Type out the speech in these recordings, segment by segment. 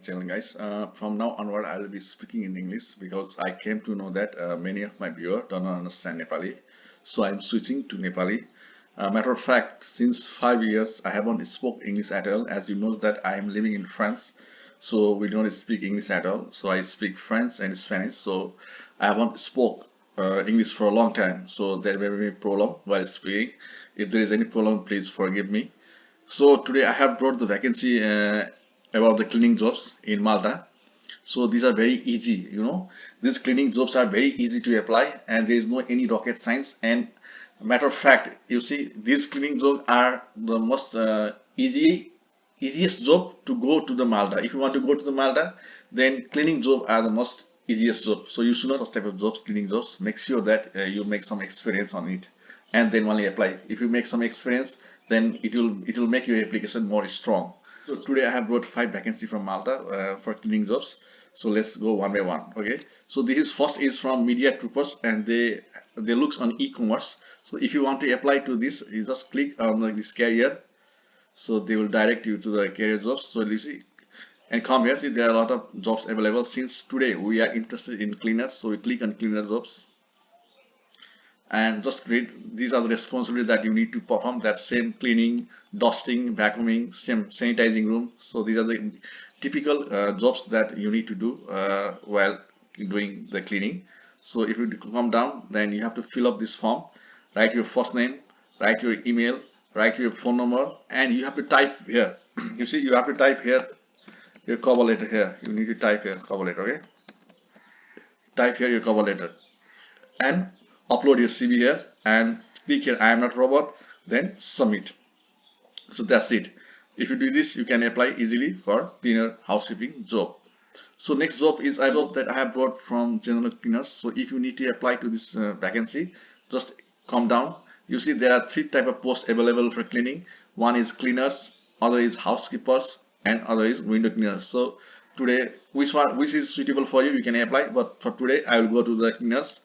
channel, guys. From now onward, I will be speaking in English because I came to know that many of my viewers don't understand Nepali. So I'm switching to Nepali. Matter of fact, since 5 years, I haven't spoke English at all. As you know that I am living in France, so we don't speak English at all. So I speak French and Spanish. So I haven't spoke English for a long time. So there may be a problem while speaking. If there is any problem, please forgive me. So today I have brought the vacancy about the cleaning jobs in Malta. So these are very easy, these cleaning jobs are very easy to apply and there is no any rocket science. And matter of fact, you see, these cleaning jobs are the most easiest job to go to the Malta. If you want to go to the Malta, then cleaning jobs are the most easiest job. So you should not such type of jobs, cleaning jobs. Make sure that you make some experience on it and then only apply. If you make some experience, then it will make your application more strong. So today I have brought 5 vacancy from Malta for cleaning jobs. So let's go one by one. Okay. So this is first is from Media Troopers and they looks on e-commerce. So if you want to apply to this, you just click on this career. So they will direct you to the career jobs. So you see and come here. See, there are a lot of jobs available. Since today we are interested in cleaners, so we click on cleaner jobs and just read. These are the responsibilities that you need to perform. That same cleaning, dusting, vacuuming, same sanitizing room. So these are the typical jobs that you need to do while doing the cleaning. So if you come down, then you have to fill up this form, write your first name, write your email, write your phone number, and you have to type here. You see, you have to type here your cover letter here. You need to type here cover letter. Okay, type here your cover letter and upload your CV here and click here I am not robot, then submit. So that's it. If you do this, you can apply easily for cleaner housekeeping job. So next job is a job that I have brought from general cleaners. So if you need to apply to this vacancy, just come down. You see there are 3 type of posts available for cleaning. One is cleaners, other is housekeepers, and other is window cleaners. So today, which is suitable for you, you can apply. But for today, I will go to the cleaners.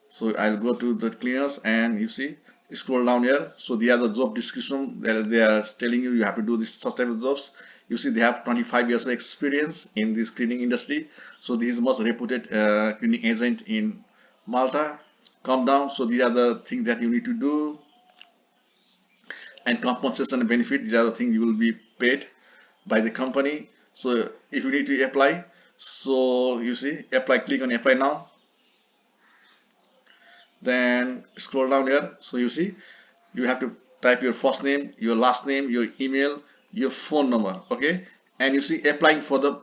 So I'll go to the cleaners and you see, scroll down here. So they are the job description that they are telling you have to do this such type of jobs. You see they have 25 years of experience in this cleaning industry. So this is most reputed cleaning agent in Malta. Come down. So these are the things that you need to do. And compensation and benefit, these are the things you will be paid by the company. So if you need to apply, so you see apply, click on apply now. Then scroll down here. So you see you have to type your first name, your last name, your email, your phone number. Okay, and you see applying for the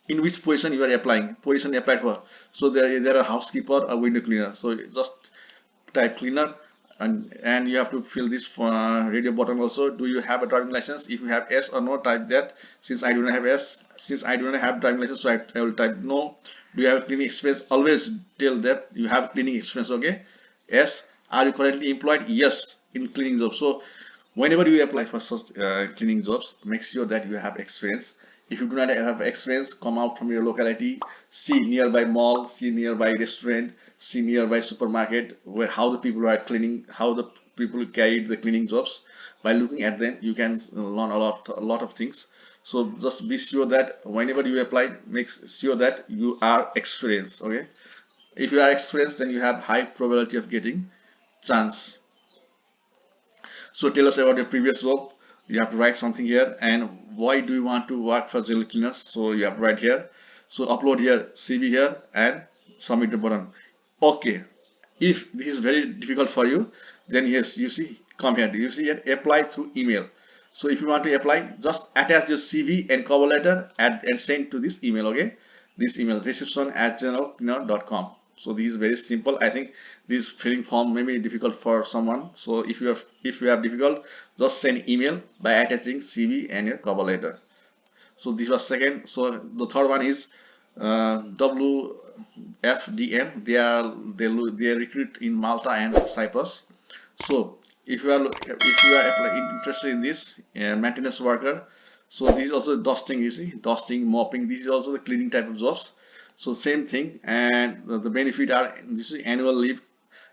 in which position you are applying, position applied for. So there are housekeeper or window cleaner. So just type cleaner and you have to fill this for radio button also. Do you have a driving license? If you have yes or no, type that. Since I do not have yes, since I do not have driving license, so I will type no. Do you have a cleaning experience? Always tell that you have cleaning experience. Okay, yes. Are you currently employed? Yes, in cleaning jobs. So whenever you apply for such cleaning jobs, make sure that you have experience. If you do not have experience, come out from your locality, see nearby mall, see nearby restaurant, see nearby supermarket, where how the people are cleaning, how the people carried the cleaning jobs. By looking at them, you can learn a lot of things. So just be sure that whenever you apply, make sure that you are experienced. Okay, if you are experienced, then you have high probability of getting chance. So tell us about your previous job. You have to write something here, and why do you want to work for general cleaners? So you have to write here. So upload here CV here and submit the button. Okay, if this is very difficult for you, then yes, you see, come here. You see here, apply through email. So if you want to apply, just attach your CV and cover letter and send to this email. Okay, this email reception@generalcleaner.com. So this is very simple. I think this filling form may be difficult for someone. So if you have difficult, just send email by attaching CV and your cover letter. So this was second. So the third one is WFDM. They recruit in Malta and Cyprus. So if you are interested in this maintenance worker, so this is also dusting. You see, dusting, mopping. This is also the cleaning type of jobs. So same thing, and the benefit are this is annual leave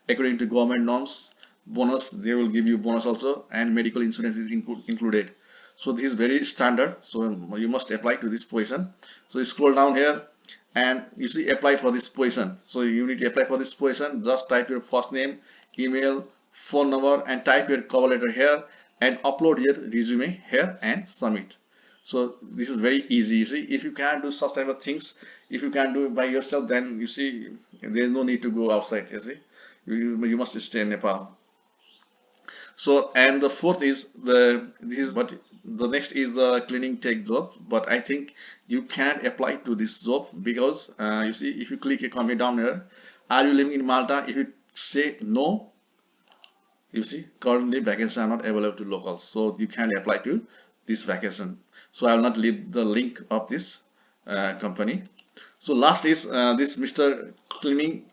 according to government norms. Bonus, they will give you bonus also, and medical insurance is included. So this is very standard, so you must apply to this position. So you scroll down here and you see apply for this position. So you need to apply for this position. Just type your first name, email, phone number, and type your cover letter here and upload your resume here and submit. So this is very easy. You see, if you can't do such type of things, if you can't do it by yourself, then you see there's no need to go outside. You see, you must stay in Nepal. So, and the fourth is this is what the next is the cleaning tech job, but I think you can't apply to this job because you see, if you click a comment down here, are you living in Malta? If you say no, you see currently vacancies are not available to locals, so you can't apply to this vacation. So I will not leave the link of this company. So last is this Mr. Cleaning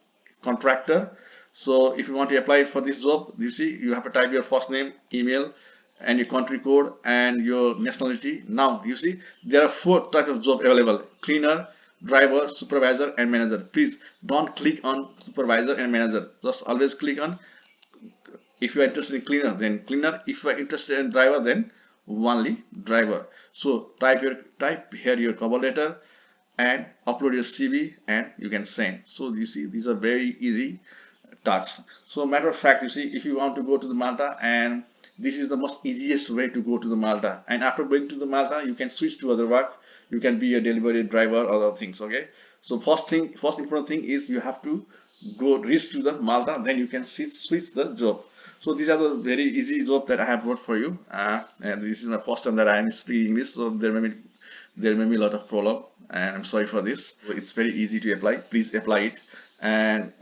Contractor. So if you want to apply for this job, you see you have to type your first name, email, and your country code and your nationality. Now you see there are four types of job available: cleaner, driver, supervisor, and manager. Please don't click on supervisor and manager. Just always click on, if you are interested in cleaner, then cleaner. If you are interested in driver, then only driver. So type here your cover letter and upload your CV and you can send. So you see these are very easy tasks. So matter of fact, you see, if you want to go to the Malta, and this is the most easiest way to go to the Malta, and after going to the Malta you can switch to other work. You can be a delivery driver, other things. Okay, so first important thing is you have to go reach to the Malta, then you can switch the job. So these are the very easy job that I have brought for you, and this is my first time that I am speaking English, so there may be a lot of problem, and I'm sorry for this. So it's very easy to apply. Please apply it, and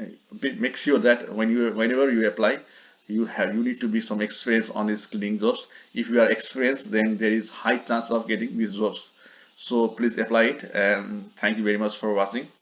make sure that whenever you apply, you need to be some experience on these cleaning jobs. If you are experienced, then there is high chance of getting these jobs. So please apply it, and thank you very much for watching.